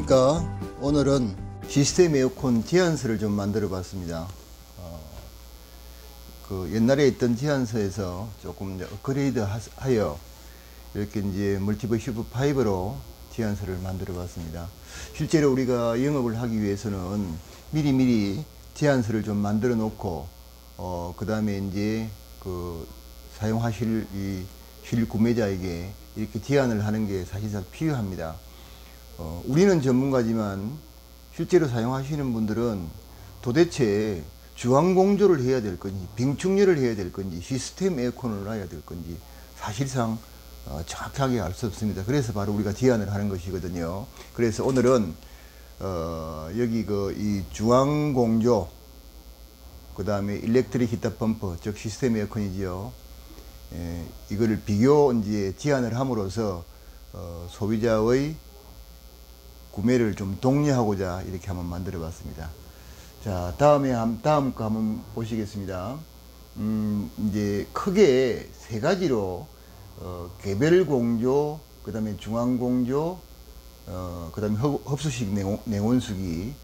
안녕하십니까. 오늘은 시스템 에어컨 제한서를 좀 만들어 봤습니다. 옛날에 있던 제한서에서 조금 업그레이드 하여 이렇게 이제 멀티버 슈퍼5로 제한서를 만들어 봤습니다. 실제로 우리가 영업을 하기 위해서는 미리미리 제한서를 좀 만들어 놓고 그 다음에 이제 사용하실 이 실구매자에게 이렇게 제안을 하는 게 사실상 필요합니다. 우리는 전문가지만 실제로 사용하시는 분들은 도대체 주황공조를 해야 될 건지 빙충렬을 해야 될 건지 시스템 에어컨을 놔야 될 건지 사실상 정확하게 알 수 없습니다. 그래서 바로 우리가 제안을 하는 것이거든요. 그래서 오늘은 여기 이 주황공조, 그 다음에 일렉트릭 히터 펌프, 즉 시스템 에어컨이지요. 이거를 비교 이제 제안을 함으로써 소비자의 구매를 좀 독려하고자 이렇게 한번 만들어 봤습니다. 자, 다음 거 한번 보시겠습니다. 이제 크게 세 가지로 개별 공조, 그 다음에 중앙 공조, 그 다음에 흡수식 냉온수기,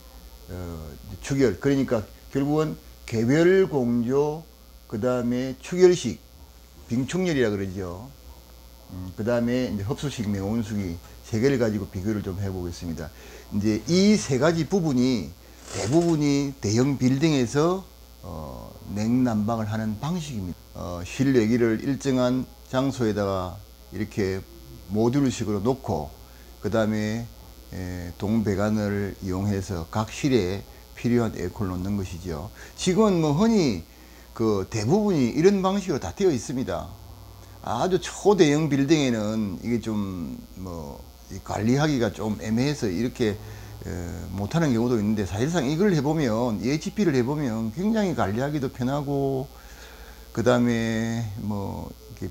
축열. 그러니까 결국은 개별 공조, 그 다음에 축열식, 빙축열이라 그러죠. 그 다음에 이제 흡수식 냉온수기 세 개를 가지고 비교를 좀 해보겠습니다. 이제 이 세 가지 부분이 대부분이 대형 빌딩에서 냉난방을 하는 방식입니다. 실외기를 일정한 장소에다가 이렇게 모듈식으로 놓고 그 다음에 동배관을 이용해서 각 실에 필요한 에어컨을 놓는 것이죠. 지금은 뭐 흔히 대부분이 이런 방식으로 다 되어 있습니다. 아주 초대형 빌딩에는 이게 좀 관리하기가 좀 애매해서 이렇게 못하는 경우도 있는데, 사실상 이걸 해보면 EHP를 해보면 굉장히 관리하기도 편하고 그 다음에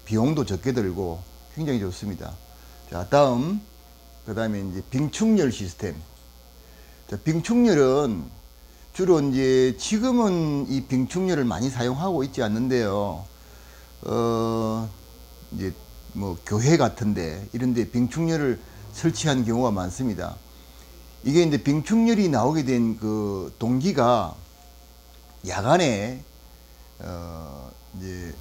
비용도 적게 들고 굉장히 좋습니다. 자, 그 다음에 이제 빙축열 시스템. 자, 빙축열은 주로 이제 지금은 이 빙축열을 많이 사용하고 있지 않는데요. 이제 교회 같은데 이런데 빙축열을 설치한 경우가 많습니다. 이게 이제 빙축열이 나오게 된 동기가 야간에 이제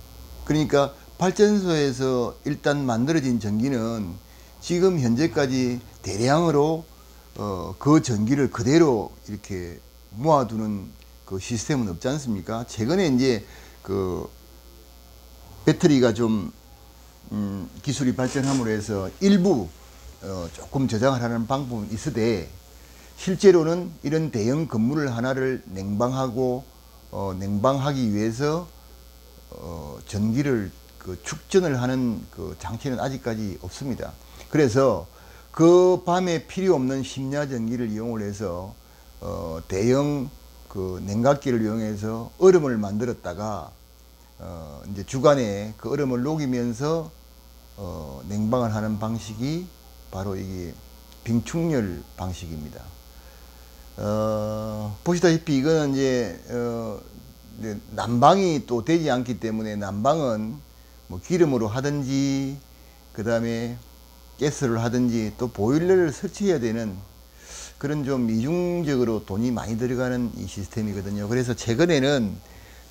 그러니까 발전소에서 일단 만들어진 전기는 지금 현재까지 대량으로 그 전기를 그대로 이렇게 모아두는 시스템은 없지 않습니까? 최근에 이제 배터리가 좀 기술이 발전함으로 해서 일부 조금 저장을 하는 방법은 있으되, 실제로는 이런 대형 건물을 하나를 냉방하기 위해서 전기를 축전을 하는 장치는 아직까지 없습니다. 그래서 밤에 필요 없는 심야 전기를 이용을 해서 대형 냉각기를 이용해서 얼음을 만들었다가 이제 주간에 그 얼음을 녹이면서 냉방을 하는 방식이 바로 이게 빙축열 방식입니다. 보시다시피 이거는 이제 난방이 또 되지 않기 때문에 난방은 기름으로 하든지 그 다음에 가스를 하든지 또 보일러를 설치해야 되는 그런 좀 이중적으로 돈이 많이 들어가는 이 시스템이거든요. 그래서 최근에는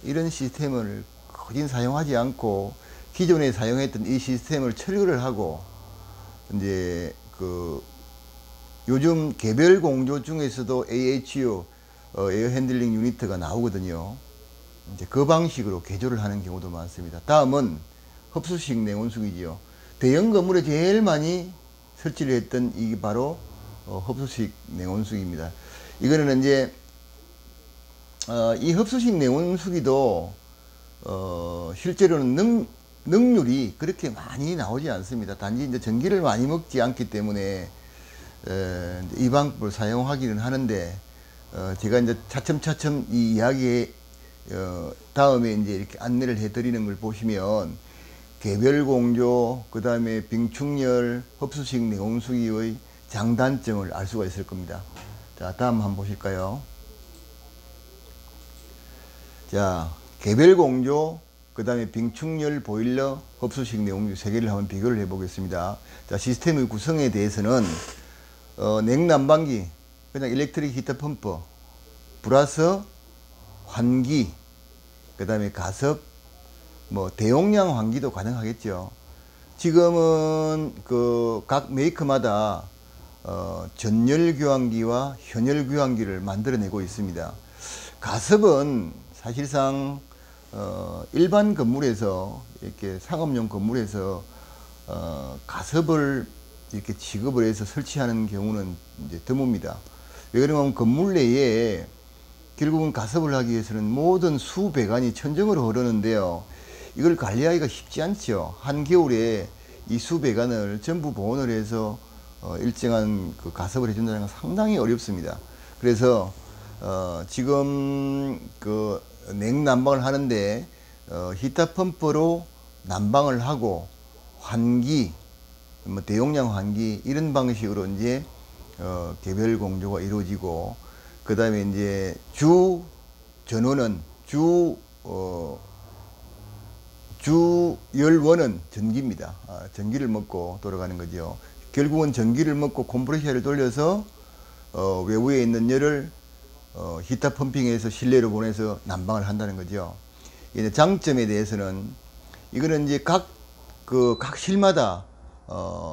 이런 시스템을 거진 사용하지 않고 기존에 사용했던 이 시스템을 철거를 하고 이제 요즘 개별 공조 중에서도 AHU 에어 핸들링 유니트가 나오거든요. 이제 그 방식으로 개조를 하는 경우도 많습니다. 다음은 흡수식 냉온수기지요. 대형 건물에 제일 많이 설치를 했던 이게 바로 흡수식 냉온수기입니다. 이거는 이제 이 흡수식 냉온수기도 실제로는 능률이 그렇게 많이 나오지 않습니다. 단지 이제 전기를 많이 먹지 않기 때문에 이 방법을 사용하기는 하는데, 제가 이제 차츰차츰 이 이야기에 다음에 이제 이렇게 안내를 해드리는 걸 보시면 개별 공조, 그 다음에 빙축열, 흡수식 냉온수기의 장단점을 알 수가 있을 겁니다. 자, 다음 한번 보실까요? 자, 개별 공조, 그 다음에 빙축열, 보일러, 흡수식 냉온수기 세 개를 한번 비교를 해 보겠습니다. 자, 시스템의 구성에 대해서는 냉난방기, 그냥 일렉트릭 히터 펌프, 플러스 환기, 그 다음에 가습, 뭐 대용량 환기도 가능하겠죠. 지금은 그 각 메이커마다 전열 교환기와 현열 교환기를 만들어내고 있습니다. 가습은 사실상 일반 건물에서 이렇게 상업용 건물에서 가습을 이렇게 지급을 해서 설치하는 경우는 이제 드뭅니다. 왜 그러냐면 건물 내에 결국은 가습을 하기 위해서는 모든 수배관이 천정으로 흐르는데요. 이걸 관리하기가 쉽지 않죠. 한겨울에 이 수배관을 전부 복원을 해서 일정한 그 가습을 해준다는 건 상당히 어렵습니다. 그래서 지금 그 냉난방을 하는데 히터 펌프로 난방을 하고 환기, 뭐 대용량 환기 이런 방식으로 이제 개별 공조가 이루어지고, 그 다음에 이제 주 전원은 주 열원은 전기입니다. 전기를 먹고 돌아가는 거죠. 결국은 전기를 먹고 컴프레셔를 돌려서 외부에 있는 열을 히터 펌핑해서 실내로 보내서 난방을 한다는 거죠. 이제 장점에 대해서는 이거는 이제 각 실마다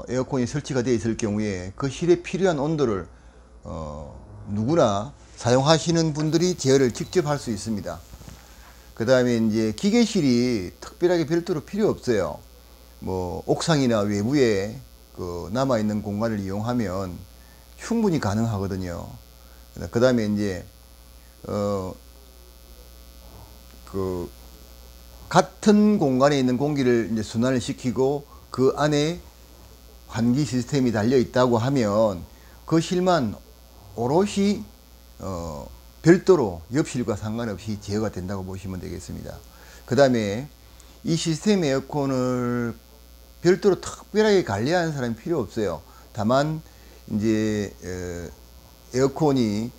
에어컨이 설치가 되어 있을 경우에 그 실에 필요한 온도를 누구나 사용하시는 분들이 제어를 직접 할 수 있습니다. 그 다음에 이제 기계실이 특별하게 별도로 필요 없어요. 뭐 옥상이나 외부에 그 남아있는 공간을 이용하면 충분히 가능하거든요. 그 다음에 이제 그 같은 공간에 있는 공기를 이제 순환을 시키고 그 안에 환기 시스템이 달려 있다고 하면 그 실만 오롯이 별도로 옆실과 상관없이 제어가 된다고 보시면 되겠습니다. 그 다음에 이 시스템 에어컨을 별도로 특별하게 관리하는 사람이 필요 없어요. 다만 이제 에어컨이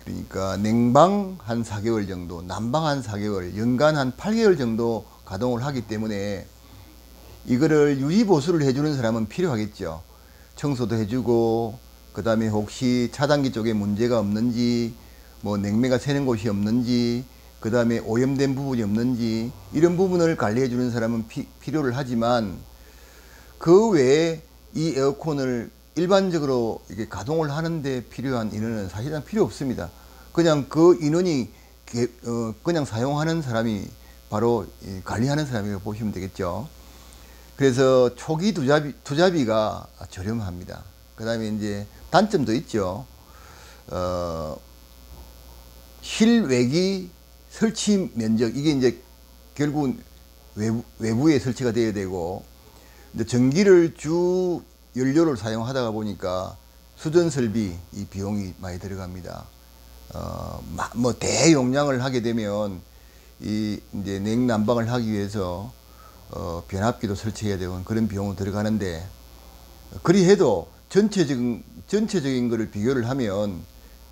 그러니까 냉방 한 4개월 정도, 난방 한 4개월, 연간 한 8개월 정도 가동을 하기 때문에 이거를 유지보수를 해주는 사람은 필요하겠죠. 청소도 해주고, 그 다음에 혹시 차단기 쪽에 문제가 없는지, 뭐 냉매가 새는 곳이 없는지, 그 다음에 오염된 부분이 없는지, 이런 부분을 관리해 주는 사람은 필요를 하지만, 그 외에 이 에어컨을 일반적으로 이게 가동을 하는데 필요한 인원은 사실상 필요 없습니다. 그냥 그 인원이 그냥 사용하는 사람이 바로 관리하는 사람이라고 보시면 되겠죠. 그래서 초기 투자비가 저렴합니다. 그 다음에 이제 단점도 있죠. 실외기 설치 면적, 이게 이제 결국은 외부에 설치가 되어야 되고, 이제 전기를 주 연료를 사용하다가 보니까 수전 설비 이 비용이 많이 들어갑니다. 뭐 대용량을 하게 되면 이제 냉난방을 하기 위해서 변압기도 설치해야 되고 그런 비용은 들어가는데, 그리 해도 전체적인 거를 비교를 하면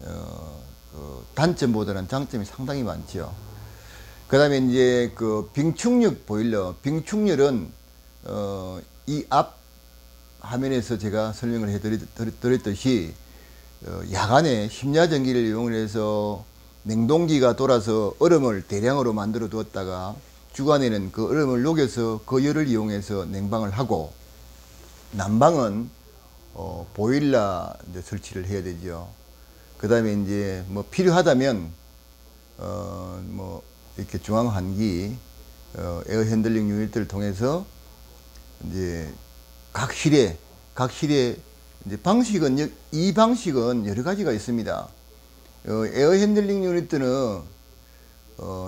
그 단점보다는 장점이 상당히 많죠. 그 다음에 이제 그 빙축력 보일러, 빙축열은 이 앞 화면에서 제가 설명을 해드렸듯이 야간에 심야전기를 이용해서 냉동기가 돌아서 얼음을 대량으로 만들어 두었다가 주간에는 그 얼음을 녹여서 그 열을 이용해서 냉방을 하고, 난방은 보일러 이제 설치를 해야 되죠. 그 다음에 이제 뭐 필요하다면 뭐 이렇게 중앙환기 에어 핸들링 유닛들을 통해서 이제 각 실에 이제 방식은 이 방식은 여러 가지가 있습니다. 에어 핸들링 유닛들은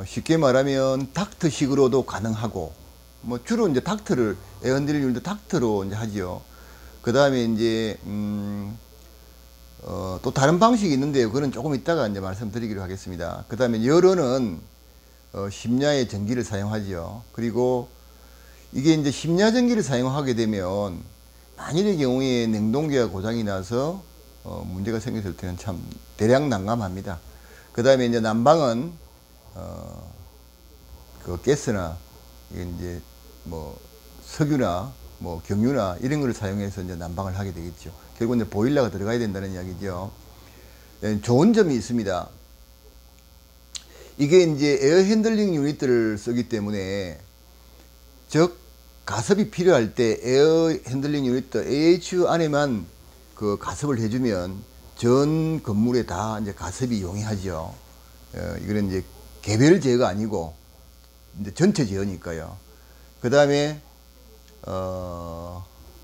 쉽게 말하면 닥트식으로도 가능하고, 뭐 주로 이제 닥트를 에어 핸들링 유닛 닥트로 이제 하지요. 그 다음에 이제 또 다른 방식이 있는데요. 그건 조금 이따가 이제 말씀드리기로 하겠습니다. 그 다음에 열어는 심야에 전기를 사용하지요. 그리고 이게 이제 심야 전기를 사용하게 되면 만일의 경우에 냉동기가 고장이 나서 문제가 생겼을 때는 참 대량 난감합니다. 그 다음에 이제 난방은 그 가스나 이제 뭐 석유나 뭐 경유나 이런 걸 사용해서 이제 난방을 하게 되겠죠. 결국은 이제 보일러가 들어가야 된다는 이야기죠. 예, 좋은 점이 있습니다. 이게 이제 에어 핸들링 유닛들을 쓰기 때문에 즉 가습이 필요할 때 에어 핸들링 유닛 AHU 안에만 그 가습을 해주면 전 건물에 다 이제 가습이 용이하죠. 이거는 이제 개별 제어가 아니고 이제 전체 제어니까요. 그 다음에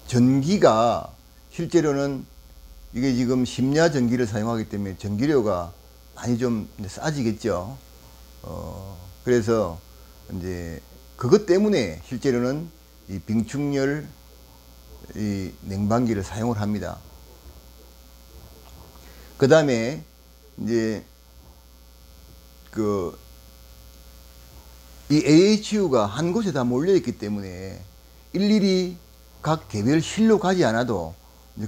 전기가 실제로는 이게 지금 심야 전기를 사용하기 때문에 전기료가 많이 좀 싸지겠죠. 그래서 이제 그것 때문에 실제로는 이 빙충열 이 냉방기를 사용을 합니다. 그 다음에 이제 이 AHU가 한 곳에 다 몰려있기 때문에 일일이 각 개별 실로 가지 않아도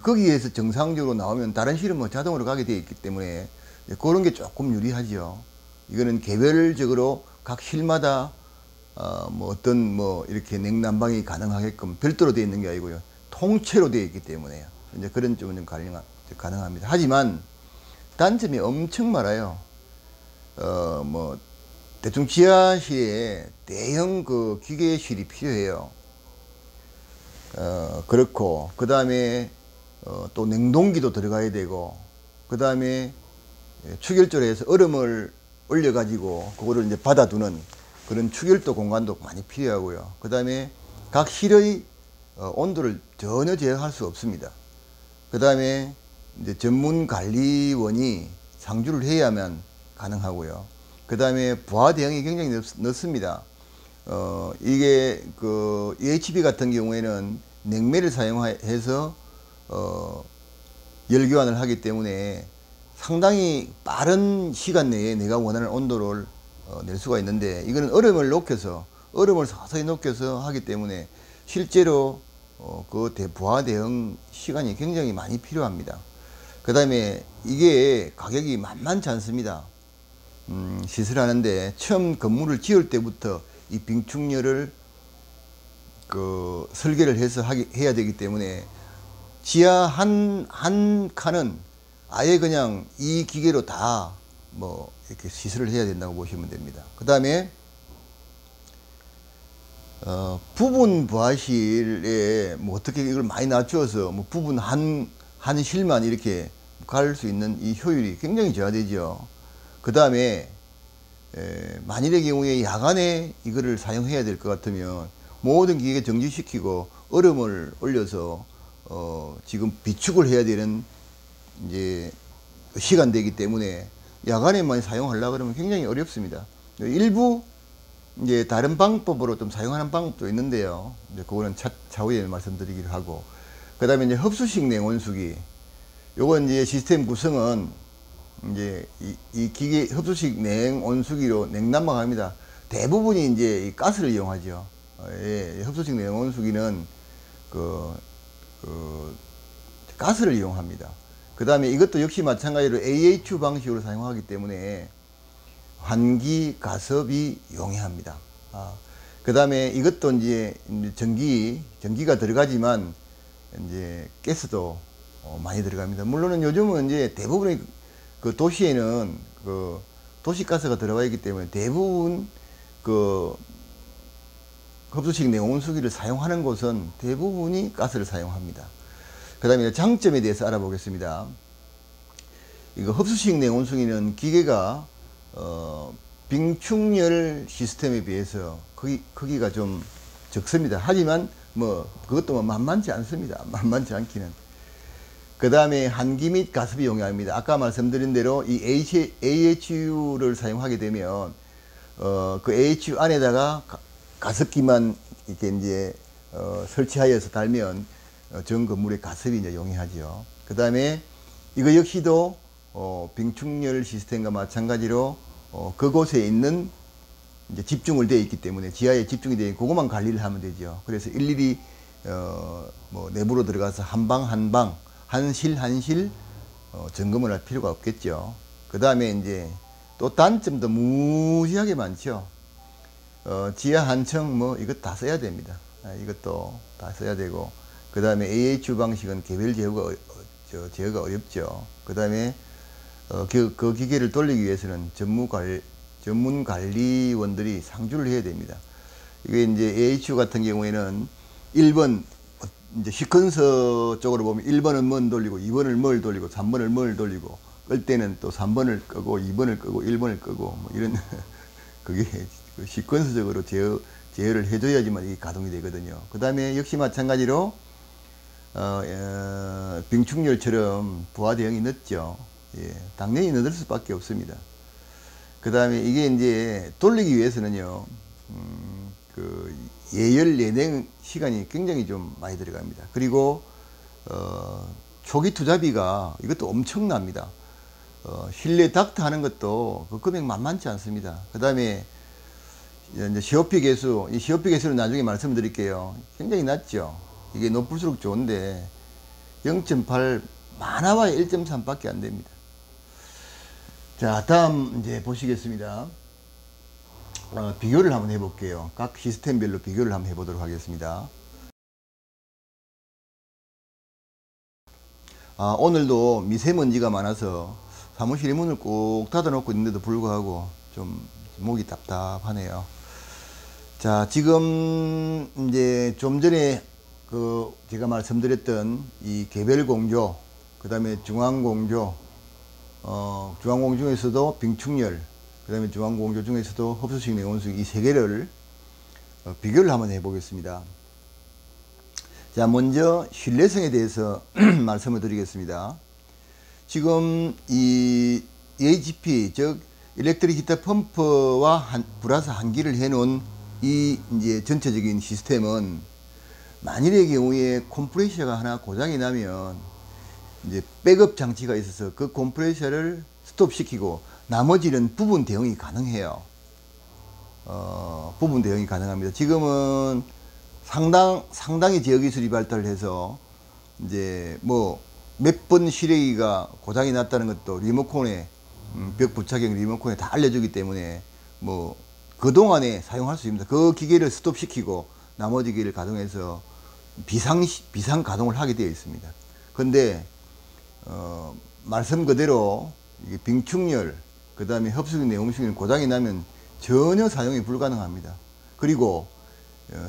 거기에서 정상적으로 나오면 다른 실은 뭐 자동으로 가게 되어 있기 때문에 그런 게 조금 유리하죠. 이거는 개별적으로 각 실마다 뭐 어떤 뭐 이렇게 냉난방이 가능하게끔 별도로 되어 있는 게 아니고요. 통째로 되어 있기 때문에요. 이제 그런 점은 좀 가능합니다. 하지만 단점이 엄청 많아요. 뭐 대충 지하실에 대형 그 기계실이 필요해요. 그렇고 그 다음에 또 냉동기도 들어가야 되고 그 다음에 추결조로 해서 얼음을 올려 가지고 그거를 이제 받아두는 그런 추결도 공간도 많이 필요하고요. 그 다음에 각 실의 온도를 전혀 제어할 수 없습니다. 그 다음에 이제 전문 관리원이 상주를 해야만 가능하고요. 그 다음에 부하 대응이 굉장히 넓습니다. 이게 그 EHB 같은 경우에는 냉매를 사용해서 열 교환을 하기 때문에 상당히 빠른 시간 내에 내가 원하는 온도를 낼 수가 있는데 이거는 얼음을 서서히 녹여서 하기 때문에 실제로 그 부하 대응 시간이 굉장히 많이 필요합니다. 그 다음에 이게 가격이 만만치 않습니다. 시설하는데 처음 건물을 지을 때부터 이 빙충열을 설계를 해서 해야 되기 때문에 지하 한 칸은 아예 그냥 이 기계로 다 뭐 이렇게 시설을 해야 된다고 보시면 됩니다. 그 다음에 부분 부하실에 뭐 어떻게 이걸 많이 낮추어서 뭐 부분 한 실만 이렇게 갈 수 있는 이 효율이 굉장히 저하되죠. 그 다음에 만일의 경우에 야간에 이거를 사용해야 될 것 같으면 모든 기계 정지시키고 얼음을 올려서 지금 비축을 해야 되는 이제 시간대이기 때문에 야간에만 사용하려고 그러면 굉장히 어렵습니다. 일부 이제 다른 방법으로 좀 사용하는 방법도 있는데요. 이제 그거는 차후에 말씀드리기로 하고, 그 다음에 이제 흡수식 냉온수기. 요건 이제 시스템 구성은 이제 이 기계 흡수식 냉온수기로 냉난방합니다. 대부분이 이제 이 가스를 이용하죠. 예, 흡수식 냉온수기는 가스를 이용합니다. 그 다음에 이것도 역시 마찬가지로 AHU 방식으로 사용하기 때문에 환기 가습이 용이합니다. 그 다음에 이것도 이제 전기가 들어가지만 이제 가스도 많이 들어갑니다. 물론은 요즘은 이제 대부분의 그 도시에는 그 도시가스가 들어가 있기 때문에 대부분 그 흡수식 냉온수기를 사용하는 곳은 대부분이 가스를 사용합니다. 그 다음에 장점에 대해서 알아보겠습니다. 이거 흡수식 냉온수기는 기계가 빙충열 시스템에 비해서 크기가 좀 적습니다. 하지만 뭐 그것도 뭐 만만치 않습니다. 만만치 않기는. 그 다음에 환기 및 가습이 용이합니다. 아까 말씀드린 대로 이 AHU를 사용하게 되면 그 AHU 안에다가 가습기만 이렇게 이제 설치하여서 달면 전 건물의 가습이 이제 용이하죠. 그 다음에 이거 역시도 빙충열 시스템과 마찬가지로 그곳에 있는 이제 집중을 되어 있기 때문에 지하에 집중이 되어 있고 그것만 관리를 하면 되죠. 그래서 일일이 뭐 내부로 들어가서 한 방 한 방 한 실 점검을 할 필요가 없겠죠. 그 다음에 이제 또 단점도 무지하게 많죠. 지하 한 층 뭐 이거 다 써야 됩니다. 이것도 다 써야 되고, 그 다음에 AHU 방식은 개별 제어가 어렵죠. 그 다음에 그 기계를 돌리기 위해서는 전문 관리원들이 상주를 해야 됩니다. 이게 이제 AHU 같은 경우에는 1번 이제 시퀀서 쪽으로 보면 1번은 뭘 돌리고 2번을 뭘 돌리고 3번을 뭘 돌리고, 끌 때는 또 3번을 끄고 2번을 끄고 1번을 끄고 뭐 이런 그게 시퀀서적으로 제어를 해줘야지만 이게 가동이 되거든요. 그 다음에 역시 마찬가지로 빙축열처럼 부하 대응이 늦죠. 예, 당연히 늦을 수밖에 없습니다. 그 다음에 이게 이제 돌리기 위해서는요, 그 예열 예냉 시간이 굉장히 좀 많이 들어갑니다. 그리고 초기 투자비가 이것도 엄청납니다. 실내 닥트 하는 것도 그 금액 만만치 않습니다. 그 다음에 이제 COP 개수, 이 COP 개수는 나중에 말씀드릴게요. 굉장히 낮죠. 이게 높을수록 좋은데 0.8 많아봐야 1.3 밖에 안 됩니다. 자, 다음 이제 보시겠습니다. 비교를 한번 해볼게요. 각 시스템별로 비교를 한번 해보도록 하겠습니다. 오늘도 미세먼지가 많아서 사무실의 문을 꼭 닫아놓고 있는데도 불구하고 좀 목이 답답하네요. 자, 지금 이제 좀 전에 제가 말씀드렸던 이 개별 공조, 그 다음에 중앙 공조, 중앙 공조 중에서도 빙축열, 그 다음에 중앙 공조 중에서도 흡수식 내온수ik 이 세 개를 비교를 한번 해보겠습니다. 자, 먼저 신뢰성에 대해서 말씀을 드리겠습니다. 지금 이 EHP, 즉 일렉트릭 히터 펌프와 플러스 한기를 해놓은 이 이제 전체적인 시스템은 만일의 경우에 컴프레셔가 하나 고장이 나면 이제 백업 장치가 있어서 그 컴프레셔를 스톱시키고 나머지는 부분 대응이 가능해요. 부분 대응이 가능합니다. 지금은 상당히 제어 기술이 발달해서 이제 뭐 몇 번 실외기가 고장이 났다는 것도 리모컨에 벽 부착형 리모컨에 다 알려주기 때문에 뭐 그동안에 사용할 수 있습니다. 그 기계를 스톱시키고 나머지 기계를 가동해서 비상 가동을 하게 되어 있습니다. 근데 말씀 그대로 이게 빙축열, 그 다음에 흡수기 내용식은 고장이 나면 전혀 사용이 불가능합니다. 그리고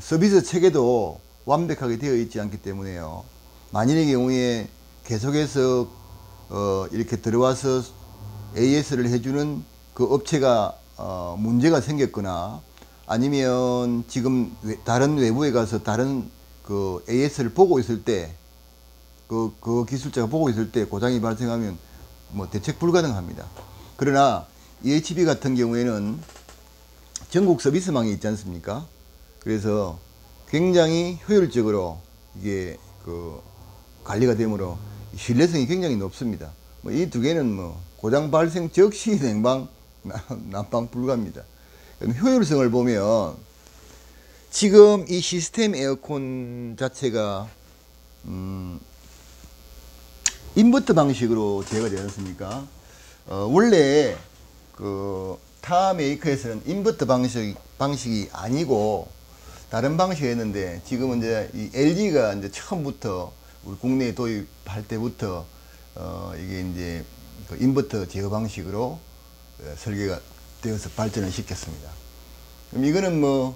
서비스 체계도 완벽하게 되어 있지 않기 때문에요. 만일의 경우에 계속해서 이렇게 들어와서 AS를 해주는 그 업체가 문제가 생겼거나 아니면 지금 다른 외부에 가서 다른 그 AS를 보고 있을 때 그 기술자가 보고 있을 때 고장이 발생하면 뭐 대책 불가능합니다. 그러나 EHP 같은 경우에는 전국 서비스망이 있지 않습니까? 그래서 굉장히 효율적으로 이게 관리가 되므로 신뢰성이 굉장히 높습니다. 이 두 개는 뭐 고장 발생 즉시 냉방 난방 불가입니다. 효율성을 보면 지금 이 시스템 에어컨 자체가 인버터 방식으로 제어가 되지 않습니까? 원래 타 메이커에서는 인버터 방식이 아니고 다른 방식이었는데 지금은 이제 이 LG가 이제 처음부터 우리 국내에 도입할 때부터 이게 이제 인버터 제어 방식으로 설계가 되어서 발전을 시켰습니다. 그럼 이거는 뭐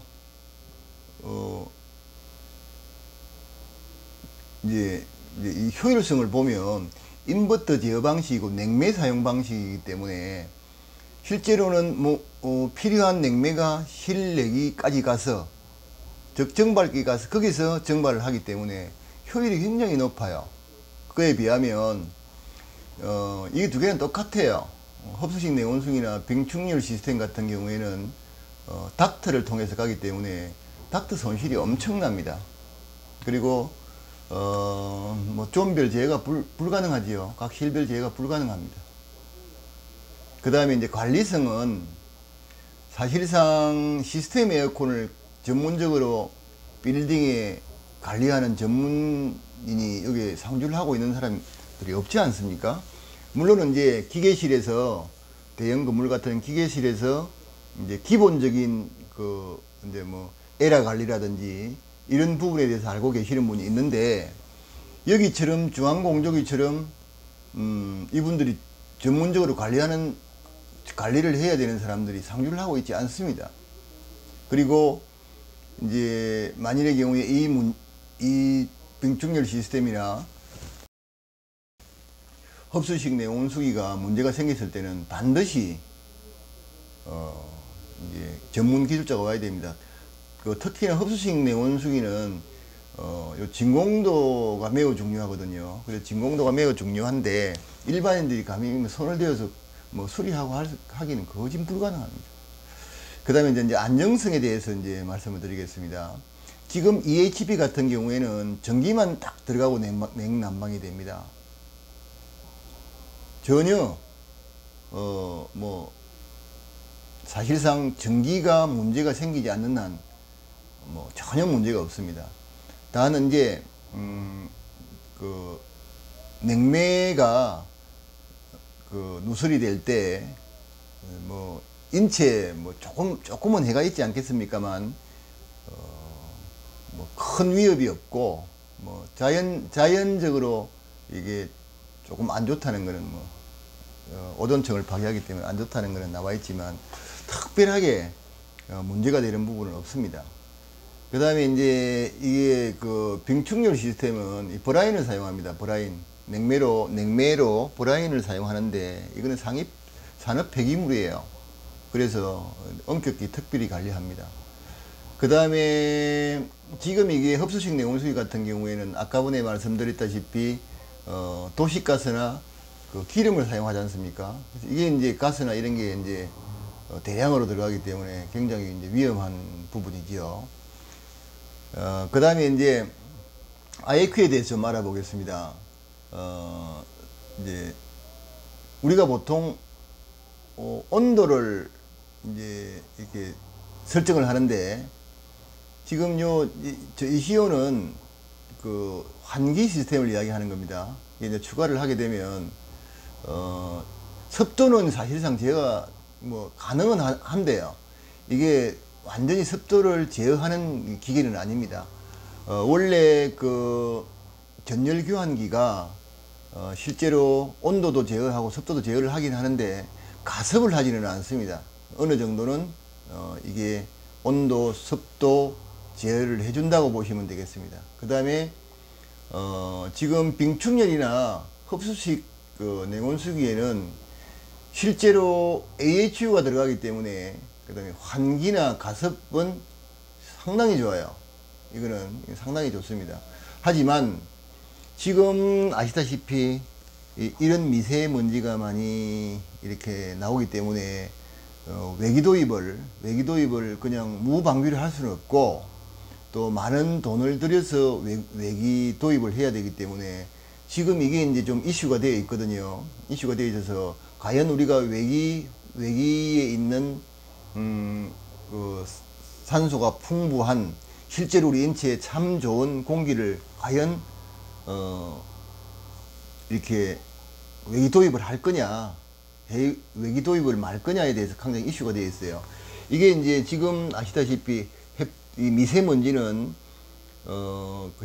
이제 이 효율성을 보면 인버터 제어 방식이고 냉매 사용 방식이기 때문에 실제로는 뭐 필요한 냉매가 실내기까지 가서 적정발기 가서 거기서 정발을 하기 때문에 효율이 굉장히 높아요. 그에 비하면 이게 두 개는 똑같아요. 흡수식 내온수ik이나 빙축열 시스템 같은 경우에는 닥트를 통해서 가기 때문에 닥트 손실이 엄청납니다. 그리고 뭐 존별 제어가 불가능하지요. 각 실별 제어가 불가능합니다. 그 다음에 이제 관리성은 사실상 시스템 에어컨을 전문적으로 빌딩에 관리하는 전문인이 여기 상주를 하고 있는 사람들이 없지 않습니까? 물론 이제 기계실에서 대형 건물 같은 기계실에서 이제 기본적인 이제 뭐 에라 관리라든지 이런 부분에 대해서 알고 계시는 분이 있는데, 여기처럼 중앙공조기처럼 이분들이 전문적으로 관리를 해야 되는 사람들이 상주를 하고 있지 않습니다. 그리고 이제 만일의 경우에 이 병충열 시스템이나 흡수식 내온수기가 문제가 생겼을 때는 반드시 이제 전문 기술자가 와야 됩니다. 특히나 흡수식 내온수기는 요 진공도가 매우 중요하거든요. 그래서 진공도가 매우 중요한데 일반인들이 감히 손을 대어서 뭐 수리하고 하기는 거진 불가능합니다. 그 다음에 이제 안정성에 대해서 이제 말씀을 드리겠습니다. 지금 EHP 같은 경우에는 전기만 딱 들어가고 냉난방이 됩니다. 전혀 뭐 사실상 전기가 문제가 생기지 않는 한 뭐 전혀 문제가 없습니다. 다만 이제 그 냉매가 누설이 될 때 뭐 인체에 뭐 조금은 해가 있지 않겠습니까만 뭐 큰 위협이 없고 뭐 자연적으로 이게 조금 안 좋다는 거는 뭐 오존층을 파괴하기 때문에 안 좋다는 거는 나와 있지만 특별하게 문제가 되는 부분은 없습니다. 그 다음에 이제 이게 병충열 시스템은 이 브라인을 사용합니다. 브라인. 냉매로 브라인을 사용하는데 이거는 산업 폐기물이에요. 그래서 엄격히 특별히 관리합니다. 그 다음에 지금 이게 흡수식 내온수기 같은 경우에는 아까 전에 말씀드렸다시피 도시가스나 기름을 사용하지 않습니까? 그래서 이게 이제 가스나 이런 게 이제 대량으로 들어가기 때문에 굉장히 이제 위험한 부분이지요. 그 다음에 이제 IAQ에 대해서 좀 알아보겠습니다. 이제 우리가 보통 온도를 이제 이렇게 설정을 하는데 지금 이 시호는 환기 시스템을 이야기하는 겁니다. 이제 추가를 하게 되면 습도는 사실상 제어가 뭐 가능은 한데요. 이게 완전히 습도를 제어하는 기계는 아닙니다. 원래 전열 교환기가 실제로 온도도 제어하고 습도도 제어를 하긴 하는데 가습을 하지는 않습니다. 어느 정도는 이게 온도, 습도 제어를 해준다고 보시면 되겠습니다. 그 다음에 지금 병충열이나 흡수식 냉온수기에는 실제로 AHU가 들어가기 때문에 그 다음에 환기나 가습은 상당히 좋아요. 이거는 상당히 좋습니다. 하지만 지금 아시다시피 이런 미세먼지가 많이 이렇게 나오기 때문에 외기도입을 그냥 무방비를 할 수는 없고 또 많은 돈을 들여서 외기도입을 해야 되기 때문에 지금 이게 이제 좀 이슈가 되어 있거든요. 이슈가 되어 있어서 과연 우리가 외기에 있는 산소가 풍부한 실제로 우리 인체에 참 좋은 공기를 과연 이렇게 외기 도입을 할 거냐, 외기 도입을 말 거냐에 대해서 굉장히 이슈가 되어 있어요. 이게 이제 지금 아시다시피 이 미세먼지는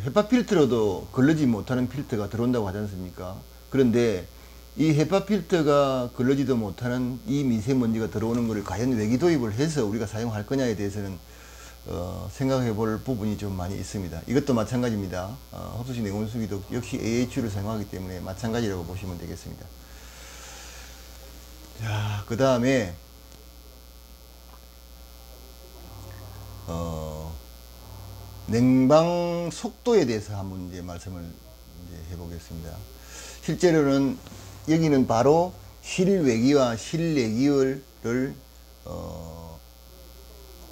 헤파 필터로도 걸러지 못하는 필터가 들어온다고 하지 않습니까? 그런데 이 헤파 필터가 걸러지도 못하는 이 미세먼지가 들어오는 것을 과연 외기 도입을 해서 우리가 사용할 거냐에 대해서는 생각해 볼 부분이 좀 많이 있습니다. 이것도 마찬가지입니다. 흡수식 냉온수기도 역시 AHU를 사용하기 때문에 마찬가지라고 보시면 되겠습니다. 자, 그 다음에 냉방 속도에 대해서 한번 이제 말씀을 이제 해보겠습니다. 실제로는 여기는 바로 실외기와 실내기를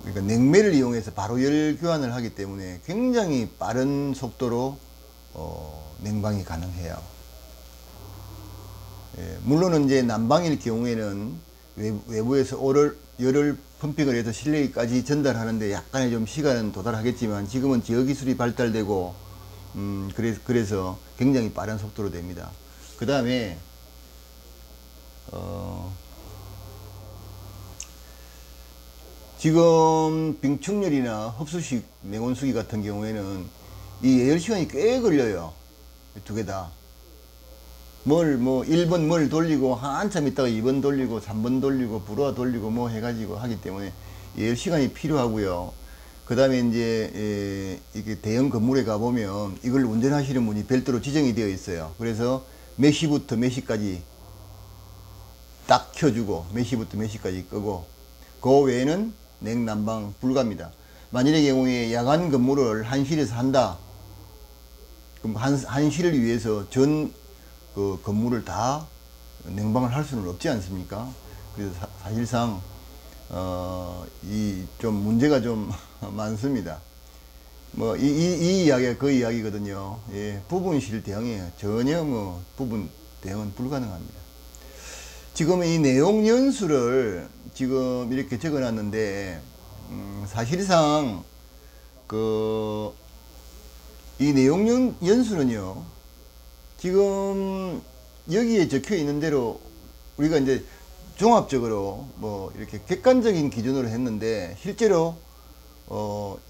그러니까 냉매를 이용해서 바로 열 교환을 하기 때문에 굉장히 빠른 속도로 냉방이 가능해요. 예, 물론 이제 난방일 경우에는 외부에서 열을 펌핑을 해서 실내기까지 전달하는데 약간의 좀 시간은 도달하겠지만 지금은 제어 기술이 발달되고 그래서 굉장히 빠른 속도로 됩니다. 그 다음에 지금 빙충렬이나 흡수식 냉온수기 같은 경우에는 이 예열 시간이 꽤 걸려요. 두 개 다. 뭐 1번 뭘 돌리고 한참 있다가 2번 돌리고 3번 돌리고 불화 돌리고 뭐 해가지고 하기 때문에 예열 시간이 필요하고요. 그 다음에 이제 이게 대형 건물에 가보면 이걸 운전하시는 분이 별도로 지정이 되어 있어요. 그래서 몇 시부터 몇 시까지 딱 켜주고 몇 시부터 몇 시까지 끄고, 그 외에는 냉난방 불가입니다. 만일의 경우에 야간 근무를 한실에서 한다, 그럼 한실을 위해서 전 그 건물을 다 냉방을 할 수는 없지 않습니까? 그래서 사실상 이 좀 문제가 좀 많습니다. 뭐 이 이야기가 그 이야기거든요. 예, 부분실 대응에 전혀 뭐 부분 대응은 불가능합니다. 지금 이 내용 연수를 지금 이렇게 적어놨는데, 사실상 이 내용 연수는요, 지금 여기에 적혀 있는 대로 우리가 이제 종합적으로 뭐 이렇게 객관적인 기준으로 했는데, 실제로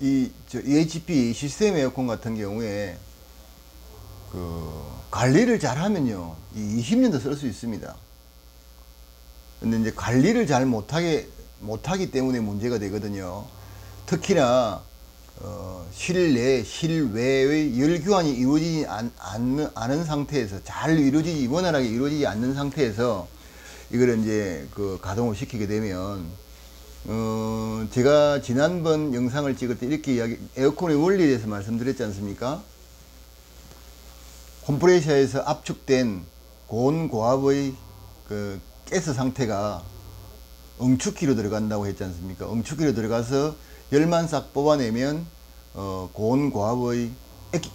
이 EHP 시스템 에어컨 같은 경우에 관리를 잘 하면요, 이 20년도 쓸 수 있습니다. 근데 이제 관리를 잘 못하기 때문에 문제가 되거든요. 특히나 실내, 실외의 열 교환이 이루어지지 않은 상태에서, 원활하게 이루어지지 않는 상태에서 이거를 이제 가동을 시키게 되면, 제가 지난번 영상을 찍을 때 이렇게 에어컨의 원리에 대해서 말씀드렸지 않습니까? 컴프레셔에서 압축된 고온고압의 가스 상태가 응축기로 들어간다고 했지 않습니까? 응축기로 들어가서 열만 싹 뽑아내면 고온고압의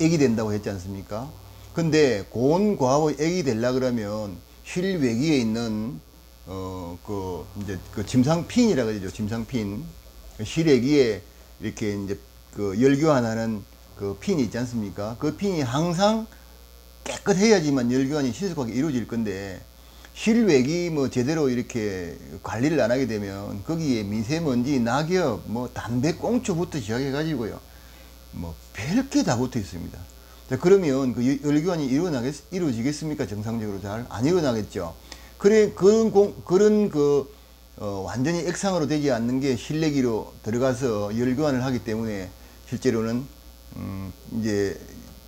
액이 된다고 했지 않습니까? 근데 고온고압의 액이 되려 그러면 실외기에 있는 이제 침상핀이라고 그러죠. 침상핀. 실외기에 이렇게 이제 열교환하는 핀이 있지 않습니까? 그 핀이 항상 깨끗해야지만 열교환이 신속하게 이루어질 건데, 실외기 뭐 제대로 이렇게 관리를 안 하게 되면 거기에 미세먼지, 낙엽, 뭐 담배꽁초부터 시작해 가지고요, 뭐 별게 다 붙어 있습니다. 자, 그러면 열교환이 이루어지겠습니까? 정상적으로 잘 안 일어나겠죠. 그런 완전히 액상으로 되지 않는 게 실내기로 들어가서 열교환을 하기 때문에 실제로는 이제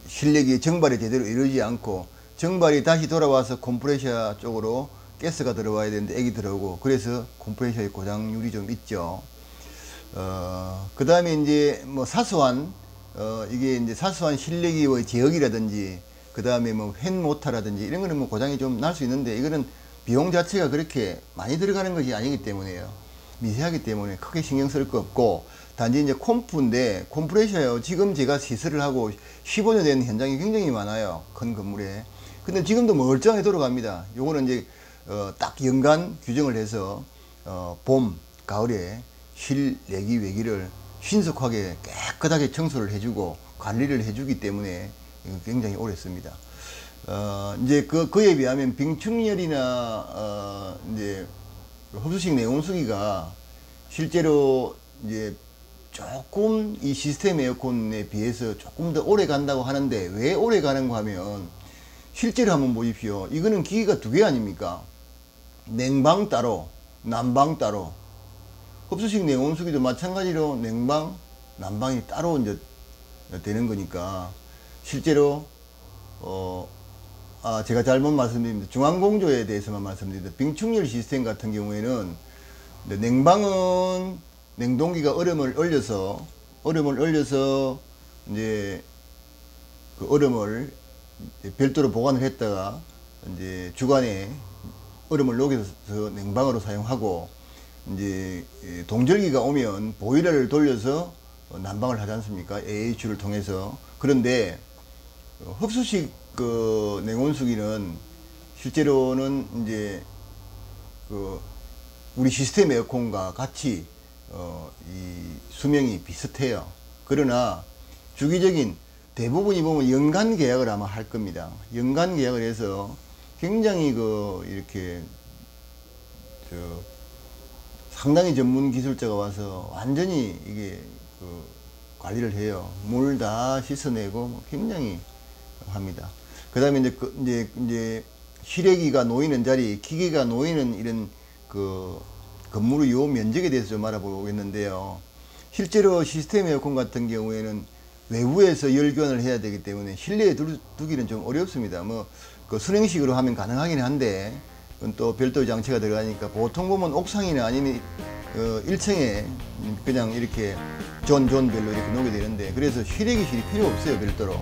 실내기의 정발이 제대로 이루어지지 않고, 정발이 다시 돌아와서 컴프레셔 쪽으로 가스가 들어와야 되는데 액이 들어오고, 그래서 컴프레셔의 고장률이 좀 있죠. 그 다음에 이제 뭐 이게 이제 사소한 실내기의 제어기라든지, 그 다음에 뭐 팬 모터라든지 이런 거는 뭐 고장이 좀 날 수 있는데, 이거는 비용 자체가 그렇게 많이 들어가는 것이 아니기 때문에요. 미세하기 때문에 크게 신경 쓸 거 없고, 단지 이제 콤프인데, 컴프레셔요. 지금 제가 시설을 하고 15년 된 현장이 굉장히 많아요. 큰 건물에. 근데 지금도 멀쩡하게 돌아갑니다. 요거는 이제 딱 연간 규정을 해서 봄, 가을에 실내기, 외기를 신속하게 깨끗하게 청소를 해주고 관리를 해주기 때문에 굉장히 오래 씁니다. 이제 그에 비하면 빙충열이나 이제 흡수식 냉온수기가 실제로 이제 조금 이 시스템 에어컨에 비해서 조금 더 오래 간다고 하는데, 왜 오래 가는가 하면, 실제로 한번 보십시오. 이거는 기기가 두 개 아닙니까? 냉방 따로, 난방 따로. 흡수식 냉온수기도 마찬가지로 냉방, 난방이 따로 이제 되는 거니까, 실제로 제가 잘못 말씀드립니다. 중앙공조에 대해서만 말씀드립니다. 빙충열 시스템 같은 경우에는 냉방은 냉동기가 얼음을 얼려서 이제 그 얼음을 별도로 보관을 했다가 이제 주간에 얼음을 녹여서 냉방으로 사용하고, 이제 동절기가 오면 보일러를 돌려서 난방을 하지 않습니까? AH를 통해서. 그런데 흡수식 냉온수기는 실제로는 이제 우리 시스템 에어컨과 같이 이 수명이 비슷해요. 그러나 주기적인, 대부분이 보면 연간 계약을 아마 할 겁니다. 연간 계약을 해서 굉장히 이렇게 상당히 전문 기술자가 와서 완전히 이게 관리를 해요. 물 다 씻어내고 뭐 굉장히 합니다. 그 다음에 이제 실외기가 놓이는 자리, 기계가 놓이는 이런 건물의 요 면적에 대해서 좀 알아보겠는데요. 실제로 시스템 에어컨 같은 경우에는 외부에서 열 교환을 해야 되기 때문에 실내에 두기는 좀 어렵습니다. 순행식으로 하면 가능하긴 한데, 또 별도의 장치가 들어가니까 보통 보면 옥상이나 아니면 1층에 그냥 이렇게 존별로 이렇게 놓게 되는데, 그래서 실외기실이 필요 없어요, 별도로.